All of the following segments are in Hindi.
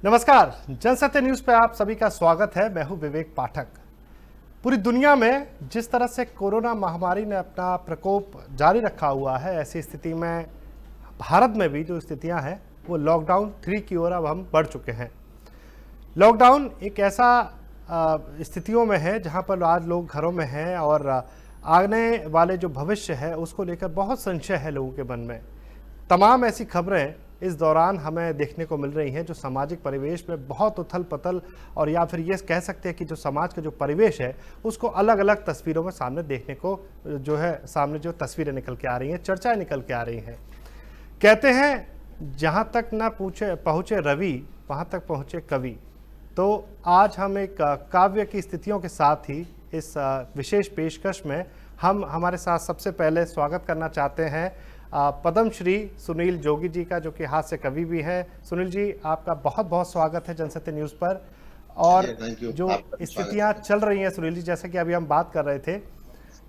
नमस्कार, जनसत्य न्यूज पे आप सभी का स्वागत है। मैं हूं विवेक पाठक। पूरी दुनिया में जिस तरह से कोरोना महामारी ने अपना प्रकोप जारी रखा हुआ है, ऐसी स्थिति में भारत में भी जो स्थितियां हैं वो लॉकडाउन 3 की ओर अब हम बढ़ चुके हैं। लॉकडाउन एक ऐसा स्थितियों में है जहां पर आज लोग घरों में हैं और आने वाले जो भविष्य है उसको लेकर बहुत संशय है लोगों के मन में। तमाम ऐसी खबरें इस दौरान हमें देखने को मिल रही हैं जो सामाजिक परिवेश में बहुत उथल पथल और या फिर ये कह सकते हैं कि जो समाज का जो परिवेश है उसको अलग अलग तस्वीरों में सामने देखने को जो है सामने जो तस्वीरें निकल के आ रही हैं, चर्चाएं निकल के आ रही हैं। कहते हैं जहाँ तक ना पहुँचे रवि वहाँ तक पहुँचे कवि। तो आज हम एक काव्य की स्थितियों के साथ ही इस विशेष पेशकश में हम हमारे साथ सबसे पहले स्वागत करना चाहते हैं पद्मश्री सुनील जोगी जी का, जो कि हास्य कवि भी हैं। सुनील जी, आपका बहुत बहुत स्वागत है जनसत्य न्यूज़ पर। और जो स्थितियां चल रही हैं सुनील जी, जैसे कि अभी हम बात कर रहे थे,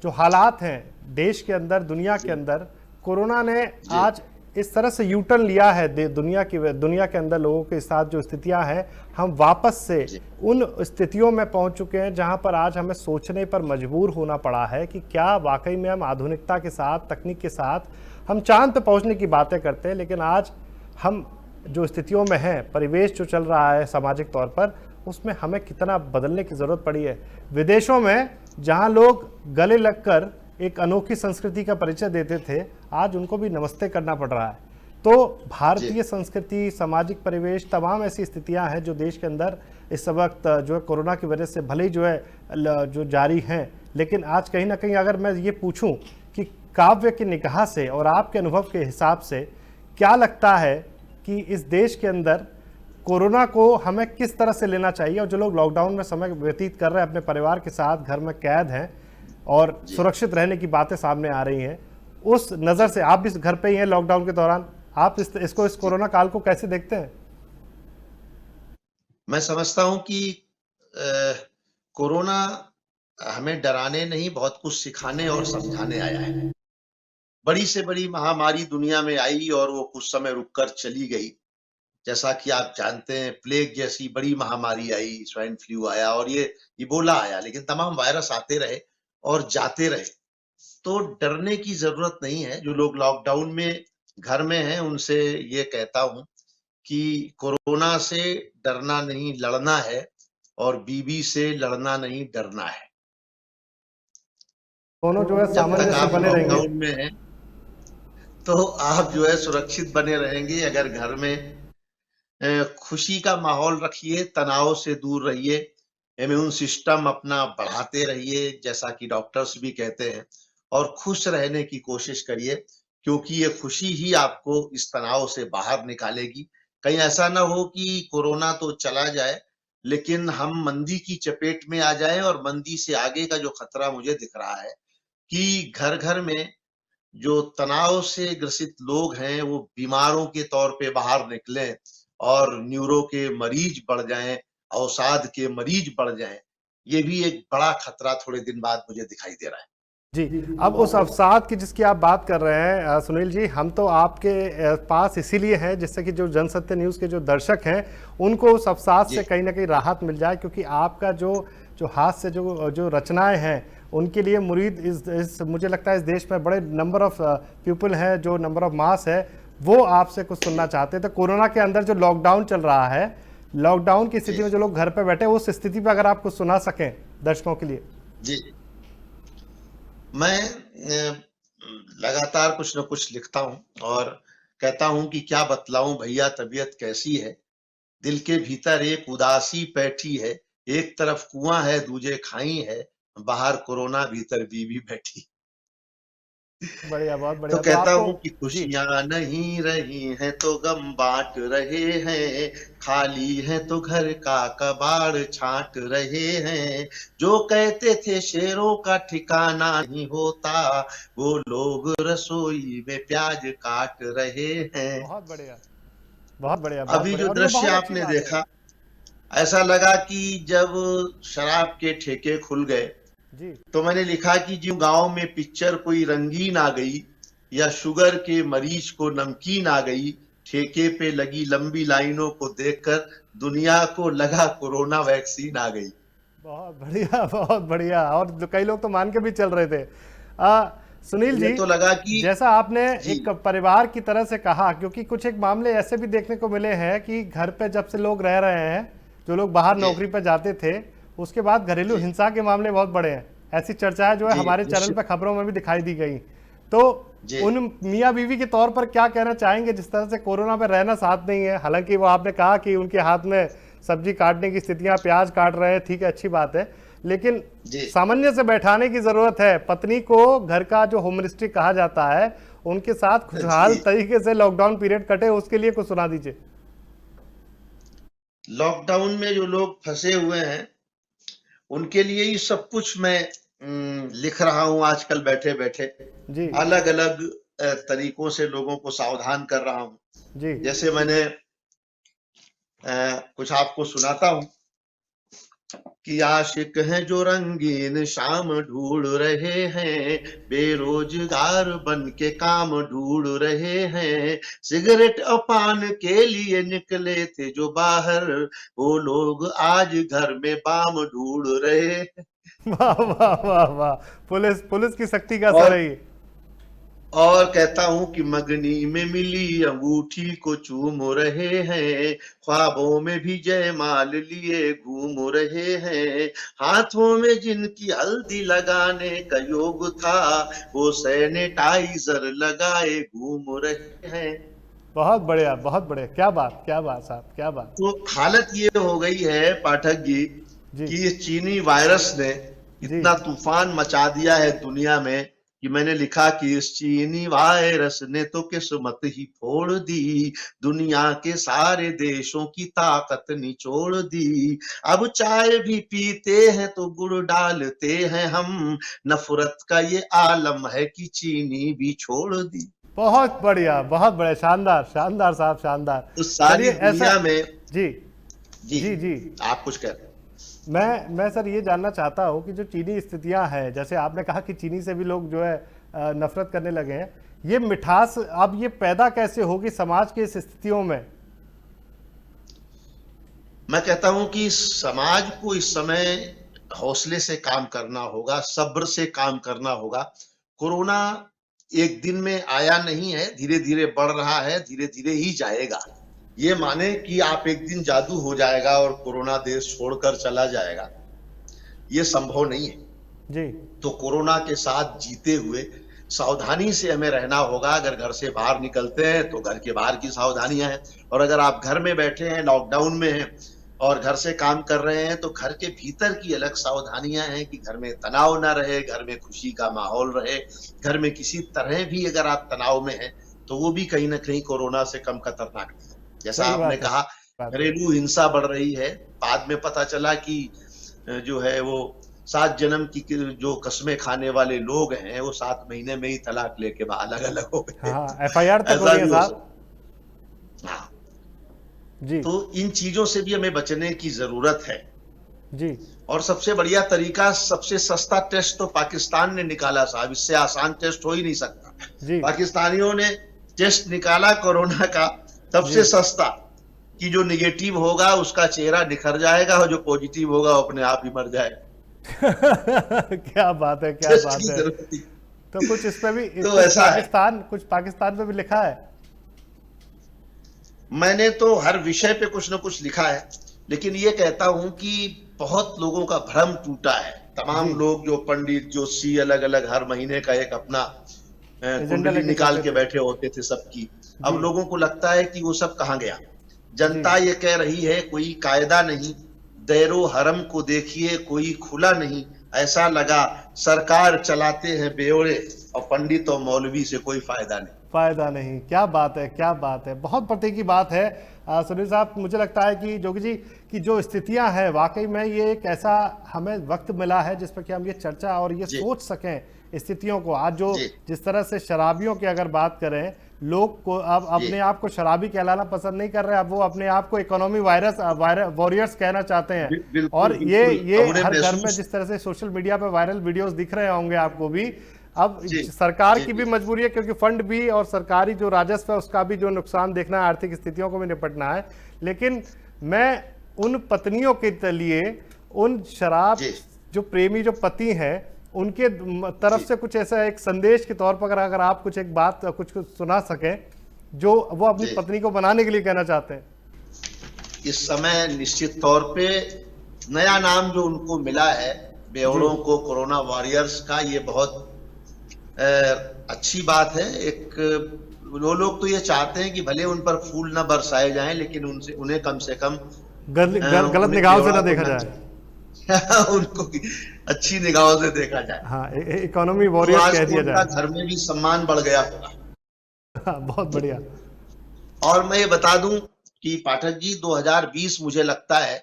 जो हालात हैं देश के अंदर, दुनिया के अंदर, कोरोना ने आज इस तरह से यू टर्न लिया है दुनिया के अंदर लोगों के साथ जो स्थितियां हैं, हम वापस से उन स्थितियों में पहुंच चुके हैं जहां पर आज हमें सोचने पर मजबूर होना पड़ा है कि क्या वाकई में हम आधुनिकता के साथ, तकनीक के साथ हम चांद पे पहुंचने की बातें करते हैं, लेकिन आज हम जो स्थितियों में हैं, परिवेश जो चल रहा है सामाजिक तौर पर, उसमें हमें कितना बदलने की ज़रूरत पड़ी है। विदेशों में जहां लोग गले लगकर एक अनोखी संस्कृति का परिचय देते थे, आज उनको भी नमस्ते करना पड़ रहा है। तो भारतीय संस्कृति, सामाजिक परिवेश, तमाम ऐसी स्थितियां हैं जो देश के अंदर इस वक्त जो है कोरोना की वजह से भले ही जो है जो जारी हैं, लेकिन आज कहीं ना कहीं अगर मैं ये पूछूं कि काव्य की निगाह से और आपके अनुभव के हिसाब से क्या लगता है कि इस देश के अंदर कोरोना को हमें किस तरह से लेना चाहिए, और जो लोग लॉकडाउन में समय व्यतीत कर रहे हैं अपने परिवार के साथ, घर में कैद हैं और सुरक्षित रहने की बातें सामने आ रही हैं, उस नज़र से आप भी घर पे ही हैं लॉकडाउन के दौरान, आप इस कोरोना काल को कैसे देखते हैं? मैं समझता हूं कि कोरोना हमें डराने नहीं, बहुत कुछ सिखाने और समझाने आया है। बड़ी से बड़ी महामारी दुनिया में आई और वो कुछ समय रुककर चली गई। जैसा कि आप जानते हैं, प्लेग जैसी बड़ी महामारी आई, स्वाइन फ्लू आया और ये इबोला आया, लेकिन तमाम वायरस आते रहे और जाते रहे। तो डरने की जरूरत नहीं है। जो लोग लॉकडाउन में घर में हैं उनसे ये कहता हूं कि कोरोना से डरना नहीं, लड़ना है, और बीवी से लड़ना नहीं, डरना है। दोनों जो है जब तक सामंजस्य आप बने रहेंगे। लॉकडाउन में हैं तो आप जो है सुरक्षित बने रहेंगे। अगर घर में खुशी का माहौल रखिए, तनाव से दूर रहिए, इम्यून सिस्टम अपना बढ़ाते रहिए जैसा कि डॉक्टर्स भी कहते हैं, और खुश रहने की कोशिश करिए, क्योंकि ये खुशी ही आपको इस तनाव से बाहर निकालेगी। कहीं ऐसा ना हो कि कोरोना तो चला जाए लेकिन हम मंदी की चपेट में आ जाएं, और मंदी से आगे का जो खतरा मुझे दिख रहा है कि घर घर में जो तनाव से ग्रसित लोग हैं वो बीमारों के तौर पे बाहर निकलें और न्यूरो के मरीज बढ़ जाएं, अवसाद के मरीज बढ़ जाएं। ये भी एक बड़ा खतरा थोड़े दिन बाद मुझे दिखाई दे रहा है। जी, अब उस अवसाद की जिसकी आप बात कर रहे हैं सुनील जी, हम तो आपके पास इसीलिए हैं जिससे कि जो जनसत्य न्यूज़ के जो दर्शक हैं उनको उस अवसाद से कहीं ना कहीं राहत मिल जाए, क्योंकि आपका जो जो हाथ से जो रचनाएं हैं उनके लिए मुरीद इस मुझे लगता है इस देश में बड़े नंबर ऑफ पीपल हैं, जो नंबर ऑफ मास है, वो आपसे कुछ सुनना चाहते हैं। तो कोरोना के अंदर जो लॉकडाउन चल रहा है, लॉकडाउन की स्थिति में जो लोग घर पर बैठे, उस स्थिति पर अगर आप कुछ सुना सकें दर्शकों के लिए। जी, मैं लगातार कुछ न कुछ लिखता हूँ और कहता हूँ कि क्या बतलाऊं भैया तबीयत कैसी है। दिल के भीतर एक उदासी बैठी है, एक तरफ कुआं है दूजे खाई है, बाहर कोरोना भीतर बीवी बैठी। बढ़िया, बहुत तो बढ़िया। तो कहता आपको हूँ कि जी, खुशियां नहीं रही हैं तो गम बांट रहे हैं, खाली है तो घर का कबाड़ छांट रहे हैं। जो कहते थे शेरों का ठिकाना नहीं होता, वो लोग रसोई में प्याज काट रहे हैं। बहुत बढ़िया, बहुत बढ़िया, बहुत अभी जो बढ़िया, और ये दृश्य बहुत अच्छी आपने बात है। देखा, ऐसा लगा कि जब शराब के ठेके खुल गए जी, तो मैंने लिखा कि जो गांव में पिक्चर कोई रंगीन आ गई या शुगर के मरीज को नमकीन आ गई, ठेके पे लगी लंबी लाइनों को देखकर दुनिया को लगा कोरोना वैक्सीन आ गई। बहुत बढ़िया, बहुत बढ़िया। और कई लोग तो मान के भी चल रहे थे। सुनील ये जी, तो लगा कि जैसा आपने जी एक परिवार की तरह से कहा, क्योंकि कुछ एक मामले ऐसे भी देखने को मिले हैं कि घर पे जब से लोग रह रहे हैं, जो लोग बाहर जी नौकरी पे जाते थे, उसके बाद घरेलू जी हिंसा के मामले बहुत बड़े हैं। ऐसी चर्चाएं जो है जी हमारे चैनल निश्चित पे खबरों में भी दिखाई दी गई। तो जी उन मियाँ बीवी के तौर पर क्या कहना चाहेंगे जिस तरह से कोरोना में रहना साथ नहीं है? हालांकि वो आपने कहा कि उनके हाथ में सब्जी काटने की स्थितियां, प्याज काट रहे हैं, ठीक है, अच्छी बात है, लेकिन जी सामान्य से बैठाने की जरूरत है। पत्नी को घर का जो होमस्टिक कहा जाता है, उनके साथ खुशहाल जी। तरीके से लॉकडाउन पीरियड कटे, उसके लिए कुछ सुना दीजिए। लॉकडाउन में जो लोग फंसे हुए हैं उनके लिए ही सब कुछ मैं लिख रहा हूं आजकल बैठे बैठे। जी अलग अलग तरीकों से लोगों को सावधान कर रहा हूं। जी। जैसे मैंने कुछ आपको सुनाता हूं कि आशिक हैं जो रंगीन शाम ढूंढ रहे हैं, बेरोजगार बन के काम ढूंढ रहे हैं, सिगरेट और पान के लिए निकले थे जो बाहर, वो लोग आज घर में बाम ढूंढ रहे हैं। वाह वाह वाह वाह, पुलिस पुलिस की सख्ती का असर और है ये। और कहता हूं कि मगनी में मिली अंगूठी को चूम रहे हैं, ख्वाबों में भी जयमाल लिए घूम रहे हैं, हाथों में जिनकी हल्दी लगाने का योग था वो सैनिटाइजर लगाए घूम रहे हैं। बहुत बढ़िया, बहुत बढ़िया, क्या बात साहब, क्या बात। तो हालत ये हो गई है पाठक जी जी कि इस चीनी वायरस ने जी। इतना तूफान मचा दिया है दुनिया में कि मैंने लिखा कि इस चीनी वायरस ने तो किस्मत ही फोड़ दी, दुनिया के सारे देशों की ताकत निचोड़ दी। अब चाय भी पीते हैं तो गुड़ डालते हैं हम, नफरत का ये आलम है कि चीनी भी छोड़ दी। बहुत बढ़िया, बहुत बढ़िया, शानदार शानदार साहब, शानदार। तो चलिए सारी ऐसा। दुनिया में जी जी जी जी। आप कुछ कह रहे हैं? मैं सर ये जानना चाहता हूँ कि जो चीनी स्थितियां हैं, जैसे आपने कहा कि चीनी से भी लोग जो है नफरत करने लगे हैं, ये मिठास अब ये पैदा कैसे होगी समाज की इस स्थितियों में? मैं कहता हूं कि समाज को इस समय हौसले से काम करना होगा, सब्र से काम करना होगा। कोरोना एक दिन में आया नहीं है, धीरे धीरे बढ़ रहा है, धीरे धीरे ही जाएगा। ये माने कि आप एक दिन जादू हो जाएगा और कोरोना देश छोड़कर चला जाएगा, ये संभव नहीं है। जी तो कोरोना के साथ जीते हुए सावधानी से हमें रहना होगा। अगर घर से बाहर निकलते हैं तो घर के बाहर की सावधानियां हैं, और अगर आप घर में बैठे हैं, लॉकडाउन में हैं और घर से काम कर रहे हैं, तो घर के भीतर की अलग सावधानियां हैं कि घर में तनाव ना रहे, घर में खुशी का माहौल रहे। घर में किसी तरह भी अगर आप तनाव में हैं तो वो भी कहीं ना कहीं कोरोना से कम खतरनाक नहीं है। जैसा सही आपने बात है, कहा, बात है। घरेलू हिंसा बढ़ रही है। बाद में पता चला कि जो है वो 7 जन्म की जो कस्में खाने वाले लोग हैं वो 7 महीने में ही तलाक लेके अलग अलग हो गए। हाँ, FIR तक हो ऐसा रही है भी हो साहब। सकता। हाँ, जी तो इन चीजों से भी हमें बचने की जरूरत है। जी और सबसे बढ़िया तरीका, सबसे सस्ता टेस्ट तो पाकिस्तान ने निकाला साहब, इससे आसान टेस्ट हो ही नहीं सकता। जी पाकिस्तानियों ने टेस्ट निकाला कोरोना का सबसे जी। सस्ता, कि जो निगेटिव होगा उसका चेहरा निखर जाएगा और जो पॉजिटिव होगा वो अपने आप ही मर जाएगा। क्या बात है, क्या टेस्ट बात की है। जरूरत थी। तो कुछ इस पे भी तो ऐसा है, कुछ पाकिस्तान पे भी लिखा है? मैंने तो हर विषय पे कुछ ना कुछ लिखा है, लेकिन ये कहता हूं कि बहुत लोगों का भ्रम टूटा है। तमाम जी, लोग जो पंडित ज्योतिषी अलग अलग हर महीने का एक अपना एजेंडा कुंडली लेके निकाल चलते के थे। बैठे होते थे सबकी। जी अब लोगों को लगता है कि वो सब कहाँ गया। जी। जनता ये कह रही है कोई कायदा नहीं, दैरो हरम को देखिए कोई खुला नहीं, ऐसा लगा सरकार चलाते हैं बेओरे और पंडित और मौलवी से कोई फायदा नहीं। फायदा नहीं, क्या बात है, क्या बात है, बहुत पते की बात है। सुनील साहब, मुझे लगता है कि जोगी जी की जो स्थितियां हैं, वाकई में ये एक ऐसा हमें वक्त मिला है जिस पर कि हम ये चर्चा और ये जी सोच सकें स्थितियों को। आज जो जी जिस तरह से शराबियों की अगर बात करें, लोग को अब जी अपने आप को शराबी कहलाना पसंद नहीं कर रहे, अब वो अपने आप को इकोनॉमी वॉरियर्स कहना चाहते हैं। बिल्कुल और बिल्कुल। ये और उन्हें हर घर में महसूस, जिस तरह से सोशल मीडिया पे वायरल वीडियोस दिख रहे होंगे आपको भी, अब जी सरकार जी की भी जी मजबूरी है, क्योंकि फंड भी और सरकारी जो राजस्व है उसका भी जो नुकसान देखना है, आर्थिक स्थितियों को भी निपटना है। लेकिन मैं उन पत्नियों के लिए, उन शराब जी जो प्रेमी जो पति हैं, उनके तरफ जी से कुछ ऐसा एक संदेश के तौर पर अगर आप कुछ एक बात कुछ कुछ सुना सकें जो वो अपनी जी। पत्नी को बनाने के लिए कहना चाहते हैं। इस समय निश्चित तौर पे नया नाम जो उनको मिला है, जी। बेवड़ों को कोरोना वॉरियर्स का, ये बहुत अ, अच्छी बात है। एक वो लोग तो ये चाहते हैं कि भले उन पर फूल न बरसाए जाएं, लेकिन उनसे उन्हें कम से कम गलत उन्हें निगाहों से बेवड़ा ना तो देखा न जाए। उनको अच्छी निगाहों से देखा जाए। हाँ, इकोनॉमी तो वॉरियर्स आज कह तो दिया उनका जाए। घर में भी सम्मान बढ़ गया होगा। हाँ, बहुत बढ़िया। और मैं ये बता दूं कि पाठक जी, 2020 मुझे लगता है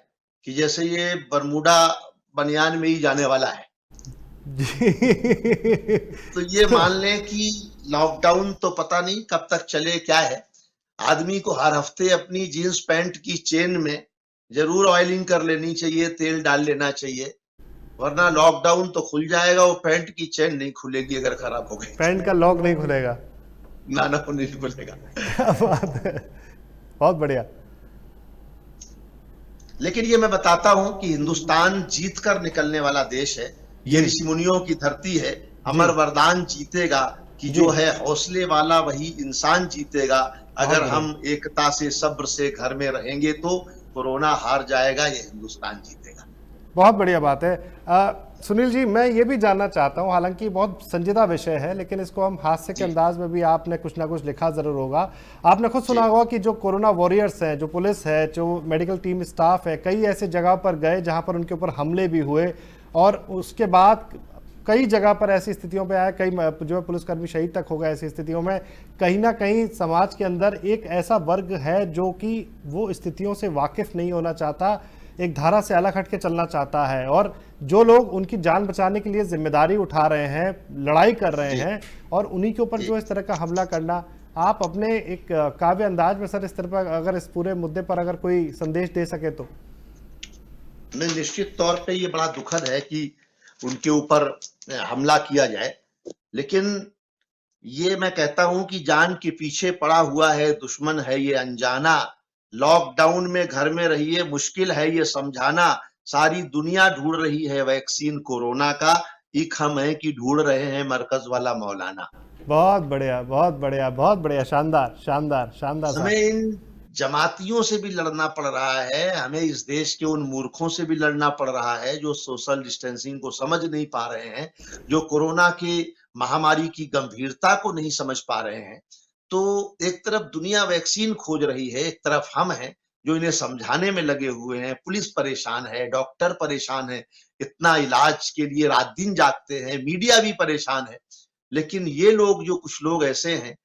कि जैसे ये बरमूडा बनियान में ही जाने वाला है। जी। तो ये मान लें कि लॉकडाउन तो पता नहीं कब तक चले, क्या है। आदमी को हर हफ्ते अपनी जींस पैंट की चेन में जरूर ऑयलिंग कर लेनी चाहिए, तेल डाल लेना चाहिए, वरना लॉकडाउन तो खुल जाएगा, वो पैंट की चेन नहीं खुलेगी अगर खराब हो गई पैंट का लॉक नहीं खुलेगा। ना ना, वो नहीं खुलेगा। क्या बात है, बहुत बढ़िया। लेकिन ये मैं बताता हूं कि हिंदुस्तान जीत कर निकलने वाला देश है। ये जी। ऋषि मुनियों की धरती है। जी। अमर वरदान जीतेगा कि जी। जो है हौसले वाला वही इंसान जीतेगा। बहुत अगर बढ़िया। हम एकता से सब्र से घर में रहेंगे तो कोरोना हार जाएगा, ये हिंदुस्तान जीतेगा। बहुत बढ़िया बात है। सुनील जी, मैं ये भी जानना चाहता हूँ, हालांकि बहुत संजीदा विषय है, लेकिन इसको हम हास्य के जी अंदाज में भी, आपने कुछ ना कुछ लिखा जरूर होगा। आपने खुद जी सुना होगा कि जो कोरोना वॉरियर्स हैं, जो पुलिस है, जो मेडिकल टीम स्टाफ है, कई ऐसे जगह पर गए जहां पर उनके ऊपर हमले भी हुए, और उसके बाद कई जगह पर ऐसी स्थितियों पे आया, कई जो है पुलिसकर्मी शहीद तक हो गए। ऐसी स्थितियों में कहीं ना कहीं समाज के अंदर एक ऐसा वर्ग है जो कि वो स्थितियों से वाकिफ नहीं होना चाहता, एक धारा से अलग हट के चलना चाहता है, और जो लोग उनकी जान बचाने के लिए जिम्मेदारी उठा रहे हैं, लड़ाई कर रहे जी हैं, और उन्हीं के ऊपर जी। जो इस तरह का हमला करना। आप अपने एक काव्य अंदाज में सर इस तरह पर अगर इस पूरे मुद्दे पर अगर कोई संदेश दे सके तो। नहीं, निश्चित तौर पे ये बड़ा दुखद है कि उनके ऊपर हमला किया जाए, लेकिन ये मैं कहता हूं कि जान के पीछे पड़ा हुआ है दुश्मन है ये अनजाना। लॉकडाउन में घर में रहिए, मुश्किल है ये समझाना। सारी दुनिया ढूंढ रही है वैक्सीन कोरोना का, एक हम है कि ढूंढ रहे हैं मरकज वाला मौलाना। बहुत बढ़िया, बहुत बढ़िया, बहुत बढ़िया, शानदार शानदार शानदार हमें साहब। इन जमातियों से भी लड़ना पड़ रहा है, हमें इस देश के उन मूर्खों से भी लड़ना पड़ रहा है जो सोशल डिस्टेंसिंग को समझ नहीं पा रहे हैं, जो कोरोना की महामारी की गंभीरता को नहीं समझ पा रहे हैं। तो एक तरफ दुनिया वैक्सीन खोज रही है, एक तरफ हम हैं जो इन्हें समझाने में लगे हुए हैं। पुलिस परेशान है, डॉक्टर परेशान है, इतना इलाज के लिए रात दिन जागते हैं, मीडिया भी परेशान है। लेकिन ये लोग, जो कुछ लोग ऐसे हैं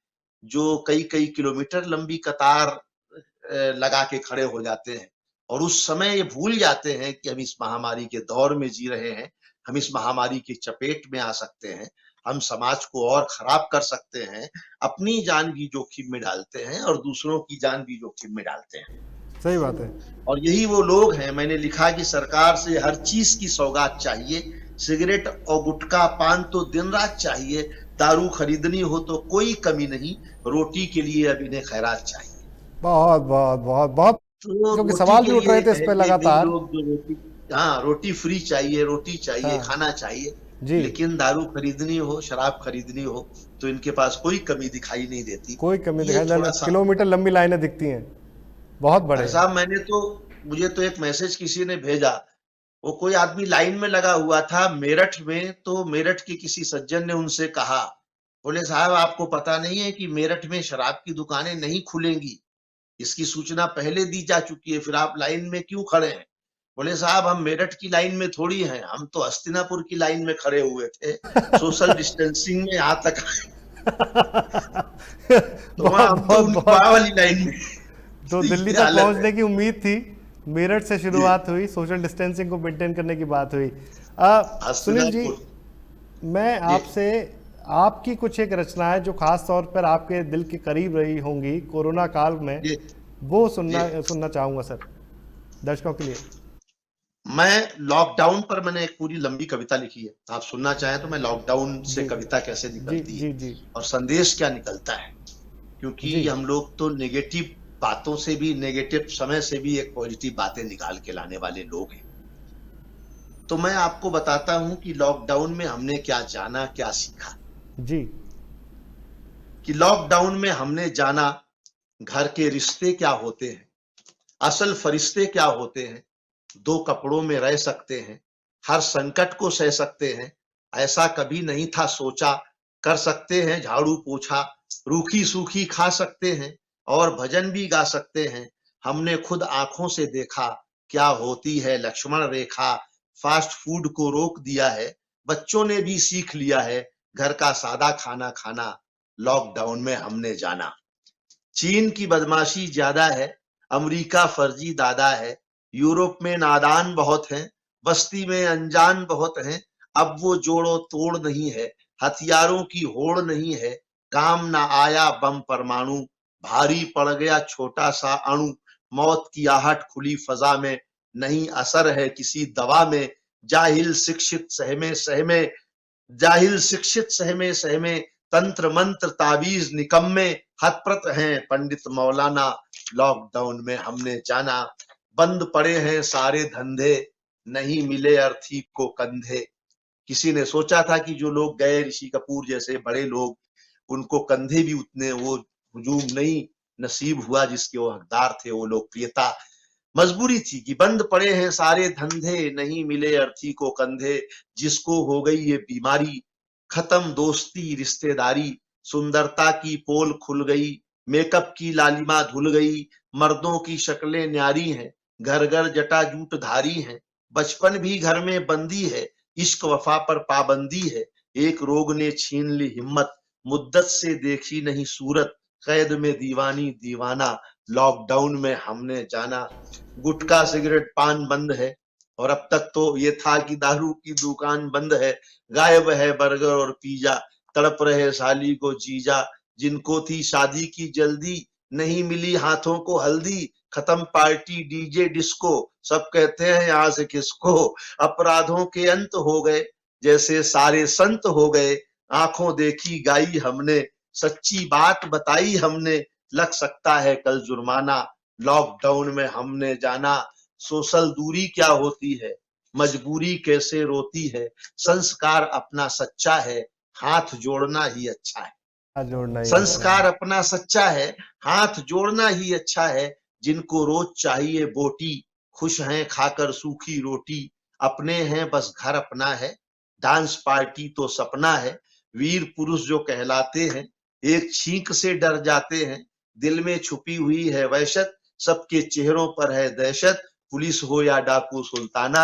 जो कई कई किलोमीटर लंबी कतार लगा के खड़े हो जाते हैं, और उस समय ये भूल जाते हैं कि हम इस महामारी के दौर में जी रहे हैं, हम इस महामारी की चपेट में आ सकते हैं, हम समाज को और खराब कर सकते हैं, अपनी जान भी जोखिम में डालते हैं और दूसरों की जान भी जोखिम में डालते हैं। सही बात है। और यही वो लोग हैं, मैंने लिखा कि सरकार से हर चीज की सौगात चाहिए, सिगरेट और गुटखा पान तो दिन रात चाहिए, दारू खरीदनी हो तो कोई कमी नहीं, रोटी के लिए अब इन्हें खैरात चाहिए। बहुत बहुत बहुत बहुत, तो क्योंकि रोटी सवाल के भी उठ लिए रहे थे इस है पे कि भाई लगातार। लोग जो रोटी, हाँ रोटी फ्री चाहिए, रोटी चाहिए, हाँ। खाना चाहिए, जी। लेकिन दारू खरीदनी हो, शराब खरीदनी हो तो इनके पास कोई कमी दिखाई नहीं देती। कोई कमी ये दिखाई थोड़ा नहीं, सा, किलोमीटर लंबी लाइनें दिखती हैं। बहुत भाई बढ़िया। साहब, मुझे तो एक मैसेज किसी ने भेजा, वो कोई आदमी लाइन में लगा हुआ था मेरठ में, तो मेरठ के किसी सज्जन ने उनसे कहा, बोले साहब आपको पता नहीं है कि मेरठ में शराब की दुकानें नहीं खुलेंगी, इसकी सूचना पहले दी जा चुकी है, फिर आप लाइन में क्यों खड़े हैं? बोले साहब हम मेरठ की लाइन में थोड़ी हैं, हम तो हस्तिनापुर की लाइन में खड़े हुए थे, सोशल डिस्टेंसिंग में यहाँ तक आए। तो वहां बहुत हम तो बहुत उनकी बहुत। वाली लाइन में। तो तो दिल्ली ये तक हालत है पहुंचने की उम्मीद थी, मेरठ से जी। शुरुआत हुई, सोशल डिस्टेंसिंग को मेंटेन करने की बात हुई। सुनील जी, हस्तिनापुर मैं जी आपसे, आपकी कुछ एक रचनाएं जो खास तौर पर आपके दिल के करीब रही होंगी कोरोना काल में, जी वो जी। सुनना सुनना चाहूंगा सर, दर्शकों के लिए। मैं लॉकडाउन पर मैंने एक पूरी लंबी कविता लिखी है। आप सुनना चाहें तो मैं लॉकडाउन से जी कविता कैसे जी निकलती है जी जी और संदेश क्या निकलता है, जी क्योंकि हम लोग तो नेगेटिव बातों से भी, नेगेटिव समय से भी एक पॉजिटिव बातें निकाल के लाने वाले लोग हैं। तो मैं आपको बताता हूं कि लॉकडाउन में हमने क्या जाना, क्या सीखा। जी कि लॉकडाउन में हमने जाना घर के रिश्ते क्या होते हैं, असल फरिश्ते क्या होते हैं, दो कपड़ों में रह सकते हैं, हर संकट को सह सकते हैं, ऐसा कभी नहीं था सोचा, कर सकते हैं झाड़ू पोछा, रूखी सूखी खा सकते हैं और भजन भी गा सकते हैं। हमने खुद आंखों से देखा क्या होती है लक्ष्मण रेखा, फास्ट फूड को रोक दिया है, बच्चों ने भी सीख लिया है घर का सादा खाना खाना। लॉकडाउन में हमने जाना चीन की बदमाशी ज्यादा है, अमेरिका फर्जी दादा है, यूरोप में नादान बहुत हैं, बस्ती में अनजान बहुत हैं। अब वो जोड़ो तोड़ नहीं है, हथियारों की होड़ नहीं है, काम ना आया बम परमाणु, भारी पड़ गया छोटा सा अणु, मौत की आहट खुली फजा में, नहीं असर है किसी दवा में, जाहिल शिक्षित सहमे सहमे, जाहिल शिक्षित सहमे सहमे, तंत्र मंत्र ताबीज निकम्मे, हतप्रत हैं पंडित मौलाना। लॉकडाउन में हमने जाना बंद पड़े हैं सारे धंधे, नहीं मिले अर्थी को कंधे। किसी ने सोचा था कि जो लोग गए, ऋषि कपूर जैसे बड़े लोग, उनको कंधे भी उतने वो हुजूम नहीं नसीब हुआ जिसके वो हकदार थे, वो लोकप्रियता। मजबूरी थी कि बंद पड़े हैं सारे धंधे, नहीं मिले अर्थी को कंधे, जिसको हो गई ये बीमारी, खत्म दोस्ती रिश्तेदारी, सुंदरता की पोल खुल गई, मेकअप की लालिमा धुल गई, मर्दों की शक्लें न्यारी हैं, घर घर जटाजूट धारी हैं, बचपन भी घर में बंदी है, इश्क वफा पर पाबंदी है, एक रोग ने छीन ली हिम्मत, मुद्दत से देखी नहीं सूरत, कैद में दीवानी दीवाना। लॉकडाउन में हमने जाना गुटखा सिगरेट पान बंद है, और अब तक तो ये था कि दारू की दुकान बंद है, गायब है बर्गर और पिज्जा, तड़प रहे साली को जीजा, जिनको थी शादी की जल्दी, नहीं मिली हाथों को हल्दी, खत्म पार्टी डीजे डिस्को, सब कहते हैं यहाँ से किसको, अपराधों के अंत हो गए जैसे सारे संत हो गए, आंखों देखी गाई हमने, सच्ची बात बताई हमने, लग सकता है कल जुर्माना। लॉकडाउन में हमने जाना सोशल दूरी क्या होती है, मजबूरी कैसे रोती है, संस्कार अपना सच्चा है, हाथ जोड़ना ही अच्छा है। हाथ जोड़ना ही अच्छा संस्कार है। अपना सच्चा है, हाथ जोड़ना ही अच्छा है, जिनको रोज चाहिए बोटी, खुश हैं खाकर सूखी रोटी, अपने हैं बस घर अपना है, डांस पार्टी तो सपना है, वीर पुरुष जो कहलाते हैं, एक छींक से डर जाते हैं, दिल में छुपी हुई है वहशत, सबके चेहरों पर है दहशत, पुलिस हो या डाकू सुल्ताना।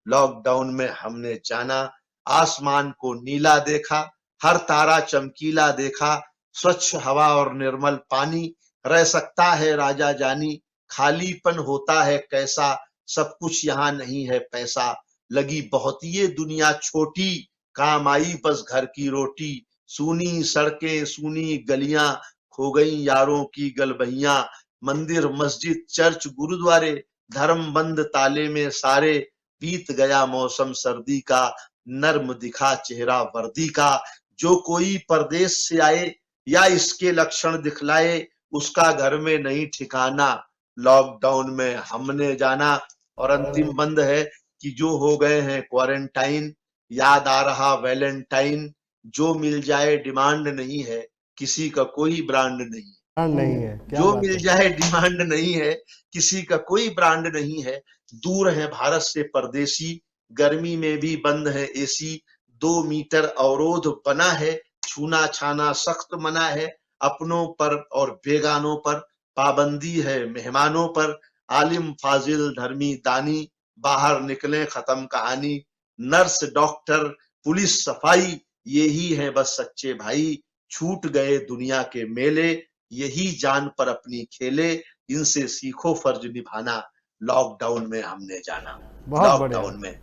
लॉकडाउन में हमने जाना आसमान को नीला देखा, हर तारा चमकीला देखा, स्वच्छ हवा और निर्मल पानी, रह सकता है राजा जानी, खालीपन होता है कैसा, सब कुछ यहाँ नहीं है पैसा, लगी बहुत ये दुनिया छोटी, काम आई बस घर की रोटी, सूनी सड़कें सूनी गलियां, खो गई यारों की गलबहियां, मंदिर मस्जिद चर्च गुरुद्वारे, धर्म बंद ताले में सारे, बीत गया मौसम सर्दी का, नर्म दिखा चेहरा वर्दी का, जो कोई परदेश से आए या इसके लक्षण दिखलाए, उसका घर में नहीं ठिकाना। लॉकडाउन में हमने जाना। और अंतिम बंद है कि जो हो गए हैं क्वारंटाइन, याद आ रहा वैलेंटाइन, जो मिल जाए डिमांड नहीं है, किसी का कोई ब्रांड नहीं है। ब्रांड नहीं है, क्या जो बात मिल है। जाए डिमांड नहीं है, किसी का कोई ब्रांड नहीं है, दूर है भारत से परदेसी, गर्मी में भी बंद है एसी, 2 मीटर अवरोध बना है, छूना छाना सख्त मना है, अपनों पर और बेगानों पर पाबंदी है, मेहमानों पर, आलिम फाजिल धर्मी दानी, बाहर निकले खत्म कहानी, नर्स डॉक्टर पुलिस सफाई, यही है बस सच्चे भाई, छूट गए दुनिया के मेले, यही जान पर अपनी खेले, इनसे सीखो फर्ज निभाना। लॉकडाउन में हमने जाना। बहुत बढ़िया, लॉकडाउन में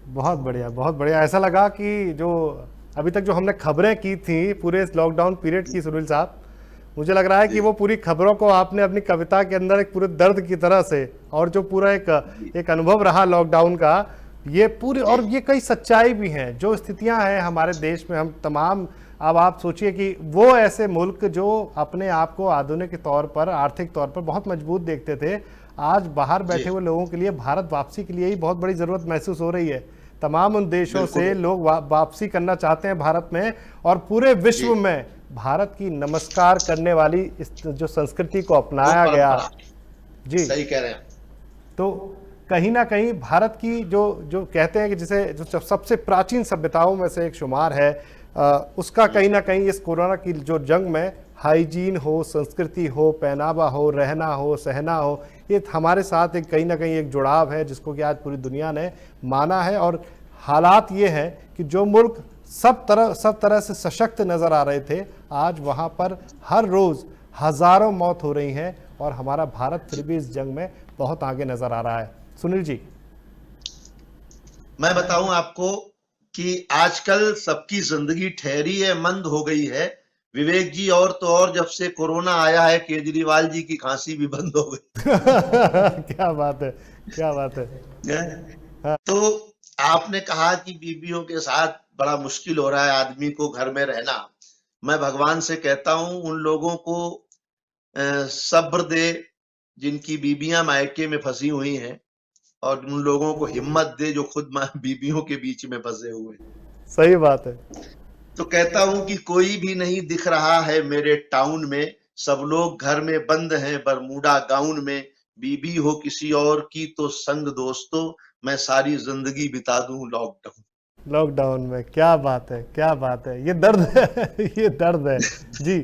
बहुत बढ़िया, बहुत बढ़िया। ऐसा लगा कि जो अभी तक जो हमने खबरें की थी पूरे इस लॉकडाउन पीरियड की, सुनील साहब, मुझे लग रहा है कि वो पूरी खबरों को आपने अपनी कविता के अंदर एक पूरे दर्द की तरह से, और जो पूरा एक अनुभव रहा लॉकडाउन का, ये पूरी, और ये कई सच्चाई भी हैं, जो स्थितियां हैं हमारे देश में हम तमाम। अब आप सोचिए कि वो ऐसे मुल्क जो अपने आप को आधुनिक तौर पर, आर्थिक तौर पर बहुत मजबूत देखते थे, आज बाहर बैठे हुए लोगों के लिए भारत वापसी के लिए ही बहुत बड़ी ज़रूरत महसूस हो रही है। तमाम उन देशों से लोग वापसी करना चाहते हैं भारत में, और पूरे विश्व में भारत की नमस्कार करने वाली इस जो संस्कृति को अपनाया गया। जी सही कह रहे हैं। तो कहीं ना कहीं भारत की जो कहते हैं कि जिसे जो सबसे प्राचीन सभ्यताओं में से एक शुमार है, उसका कहीं ना कहीं इस कोरोना की जो जंग में हाइजीन हो, संस्कृति हो, पहनावा हो, रहना हो, सहना हो, ये हमारे साथ एक कहीं ना कहीं एक जुड़ाव है जिसको कि आज पूरी दुनिया ने माना है। और हालात ये हैं कि जो मुल्क सब तरह से सशक्त नज़र आ रहे थे, आज वहाँ पर हर रोज़ हज़ारों मौत हो रही हैं, और हमारा भारत फिर भी इस जंग में बहुत आगे नज़र आ रहा है। सुनील जी, मैं बताऊं आपको कि आजकल सबकी जिंदगी ठहरी है, मंद हो गई है विवेक जी, और तो और जब से कोरोना आया है केजरीवाल जी की खांसी भी बंद हो गई। क्या बात है, क्या बात है। तो आपने कहा कि बीवियों के साथ बड़ा मुश्किल हो रहा है आदमी को घर में रहना। मैं भगवान से कहता हूं उन लोगों को सब्र दे जिनकी बीबियां मायके में फंसी हुई हैं, और उन लोगों को हिम्मत दे जो खुद बीबियों के बीच में फंसे हुए। सही बात है। तो कहता हूं कि कोई भी नहीं दिख रहा है मेरे टाउन में, सब लोग घर में बंद हैं बरमूडा गाउन में, बीबी हो किसी और की तो संग दोस्तों, मैं सारी जिंदगी बिता दूं लॉकडाउन में। क्या बात है, क्या बात है। ये दर्द है, ये दर्द है जी।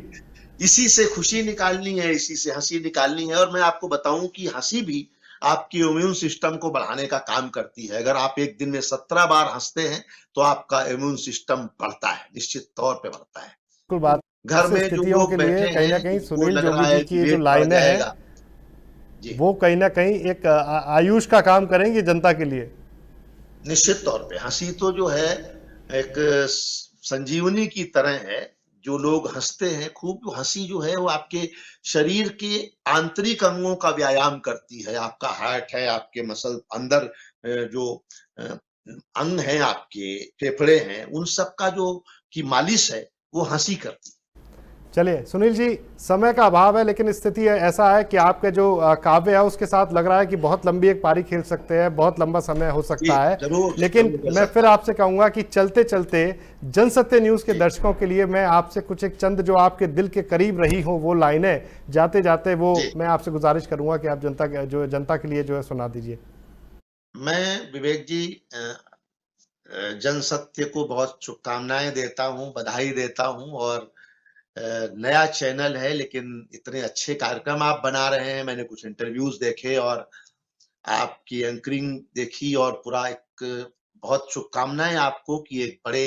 इसी से खुशी निकालनी है, इसी से हंसी निकालनी है। और मैं आपको बताऊं कि हंसी भी आपकी इम्यून सिस्टम को बढ़ाने का काम करती है। अगर आप एक दिन में 17 बार हंसते हैं तो आपका इम्यून सिस्टम बढ़ता है, निश्चित तौर पे बढ़ता है। बिल्कुल बात। घर में जो स्थितियों के लोग लिए बैठे कहीं ना हैं कहीं उनको सुनील लग जोगी रहा जी है की कि ये जो वेट बढ़ लाइनें हैं, जाएगा जी, वो कहीं ना कहीं एक आयुष का काम करेंगी जनता के लिए। निश्चित तौर पे हंसी तो जो है एक संजीवनी की तरह है। जो लोग हंसते हैं खूब, तो हंसी जो है वो आपके शरीर के आंतरिक अंगों का व्यायाम करती है। आपका हार्ट है, आपके मसल अंदर जो अंग हैं, आपके फेफड़े हैं, उन सब का जो की मालिश है वो हंसी करती है। चलिए सुनील जी, समय का अभाव है, लेकिन स्थिति ऐसा है कि आपके जो काव्य है उसके साथ लग रहा है कि बहुत लंबी एक पारी खेल सकते हैं, बहुत लंबा समय हो सकता है। जरूर, लेकिन जरूर मैं फिर आपसे कहूंगा कि चलते चलते जनसत्य न्यूज़ के दर्शकों के लिए मैं आपसे कुछ एक चंद जो आपके दिल के करीब रही हो वो लाइनें जाते जाते वो मैं आपसे गुजारिश करूंगा कि आप जनता के लिए जो है सुना दीजिए। मैं विवेक जी जनसत्य को बहुत शुभकामनाएं देता हूं, बधाई देता हूं। और नया चैनल है लेकिन इतने अच्छे कार्यक्रम आप बना रहे हैं। मैंने कुछ इंटरव्यूज देखे और आपकी एंकरिंग देखी, और पूरा एक बहुत शुभकामनाएं आपको कि एक बड़े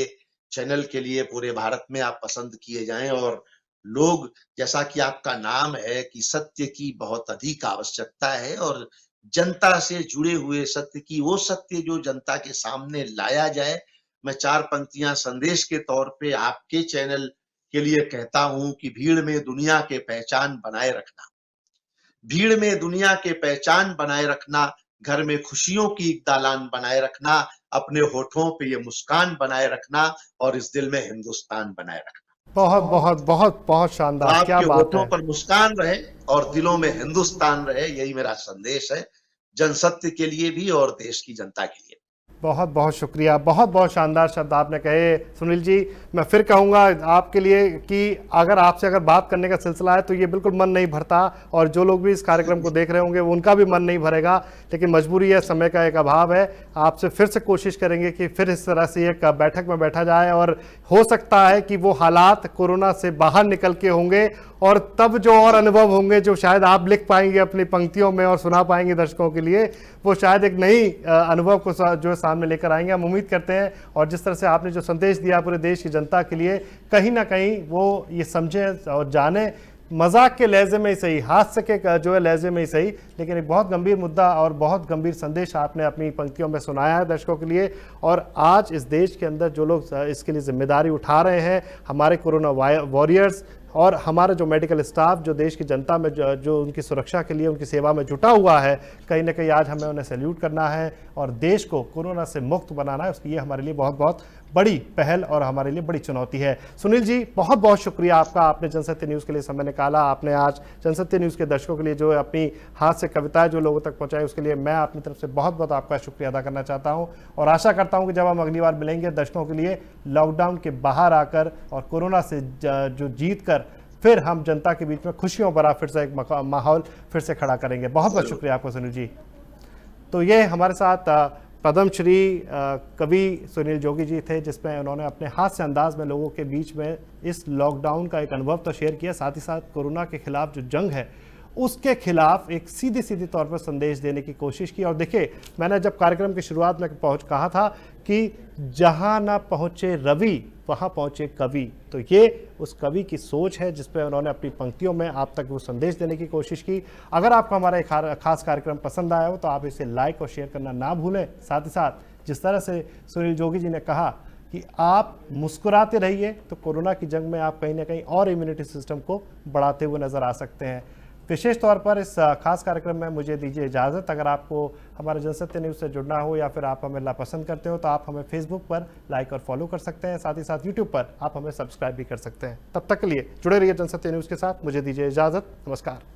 चैनल के लिए पूरे भारत में आप पसंद किए जाएं। और लोग, जैसा कि आपका नाम है कि सत्य की बहुत अधिक आवश्यकता है, और जनता से जुड़े हुए सत्य की, वो सत्य जो जनता के सामने लाया जाए। मैं 4 पंक्तियां संदेश के तौर पे आपके चैनल के लिए कहता हूं कि भीड़ में दुनिया के पहचान बनाए रखना, भीड़ में दुनिया के पहचान बनाए रखना, घर में खुशियों की एक दालान बनाए रखना, अपने होठों पे ये मुस्कान बनाए रखना, और इस दिल में हिंदुस्तान बनाए रखना। बहुत बहुत बहुत बहुत तो शानदार, क्या आपके बात होठों है। पर मुस्कान रहे और दिलों में हिंदुस्तान रहे, यही मेरा संदेश है, जनसत्य के लिए भी और देश की जनता के लिए। बहुत बहुत शुक्रिया, बहुत बहुत शानदार शब्द आपने कहे सुनील जी। मैं फिर कहूँगा आपके लिए कि अगर बात करने का सिलसिला है तो ये बिल्कुल मन नहीं भरता, और जो लोग भी इस कार्यक्रम को देख रहे होंगे उनका भी मन नहीं भरेगा, लेकिन मजबूरी है, समय का एक अभाव है। आपसे फिर से कोशिश करेंगे कि फिर इस तरह से एक बैठक में बैठा जाए, और हो सकता है कि वो हालात कोरोना से बाहर निकल के होंगे, और तब जो और अनुभव होंगे जो शायद आप लिख पाएंगे अपनी पंक्तियों में और सुना पाएंगे दर्शकों के लिए, वो शायद एक नई अनुभव को जो सामने लेकर आएंगे, हम उम्मीद करते हैं। और जिस तरह से आपने जो संदेश दिया पूरे देश की जनता के लिए, कहीं ना कहीं वो ये समझे और जाने, मजाक के लहजे में ही सही, हास्य के जो है लहजे में ही सही, लेकिन एक बहुत गंभीर मुद्दा और बहुत गंभीर संदेश आपने अपनी पंक्तियों में सुनाया है दर्शकों के लिए। और आज इस देश के अंदर जो लोग इसके लिए जिम्मेदारी उठा रहे हैं, हमारे कोरोना वॉरियर्स और हमारा जो मेडिकल स्टाफ जो देश की जनता में जो उनकी सुरक्षा के लिए उनकी सेवा में जुटा हुआ है, कहीं ना कहीं आज हमें उन्हें सैल्यूट करना है और देश को कोरोना से मुक्त बनाना है। उसकी ये हमारे लिए बहुत बहुत बड़ी पहल और हमारे लिए बड़ी चुनौती है। सुनील जी, बहुत बहुत शुक्रिया आपका, आपने जनसत्य न्यूज़ के लिए समय निकाला। आपने आज जनसत्य न्यूज़ के दर्शकों के लिए जो अपनी हाथ से कविताएं जो लोगों तक पहुंचाई, उसके लिए मैं अपनी तरफ से बहुत बहुत आपका शुक्रिया अदा करना चाहता हूं और आशा करता हूं कि जब हम अगली बार मिलेंगे दर्शकों के लिए लॉकडाउन के बाहर आकर और कोरोना से जो जीत कर फिर हम जनता के बीच में खुशियों भरा फिर से एक माहौल फिर से खड़ा करेंगे। बहुत बहुत शुक्रिया आपको सुनील जी। तो ये हमारे साथ पद्मश्री कवि सुनील जोगी जी थे, जिसमें उन्होंने अपने हास्य अंदाज में लोगों के बीच में इस लॉकडाउन का एक अनुभव तो शेयर किया, साथ ही साथ कोरोना के खिलाफ जो जंग है उसके खिलाफ एक सीधे तौर पर संदेश देने की कोशिश की। और देखिए, मैंने जब कार्यक्रम की शुरुआत में कहा था कि जहां ना पहुंचे रवि वहां पहुंचे कवि, तो ये उस कवि की सोच है जिस पे उन्होंने अपनी पंक्तियों में आप तक वो संदेश देने की कोशिश की। अगर आपको हमारा एक खास कार्यक्रम पसंद आया हो तो आप इसे लाइक और शेयर करना ना भूलें। साथ ही साथ जिस तरह से सुनील जोगी जी ने कहा कि आप मुस्कुराते रहिए, तो कोरोना की जंग में आप कहीं ना कहीं और इम्यूनिटी सिस्टम को बढ़ाते हुए नजर आ सकते हैं। विशेष तौर पर इस खास कार्यक्रम में मुझे दीजिए इजाज़त। अगर आपको हमारे जनसत्य न्यूज़ से जुड़ना हो या फिर आप हमें पसंद करते हो तो आप हमें फेसबुक पर लाइक और फॉलो कर सकते हैं। साथ ही साथ यूट्यूब पर आप हमें सब्सक्राइब भी कर सकते हैं। तब तक के लिए जुड़े रहिए जनसत्य न्यूज़ के साथ। मुझे दीजिए इजाज़त। नमस्कार।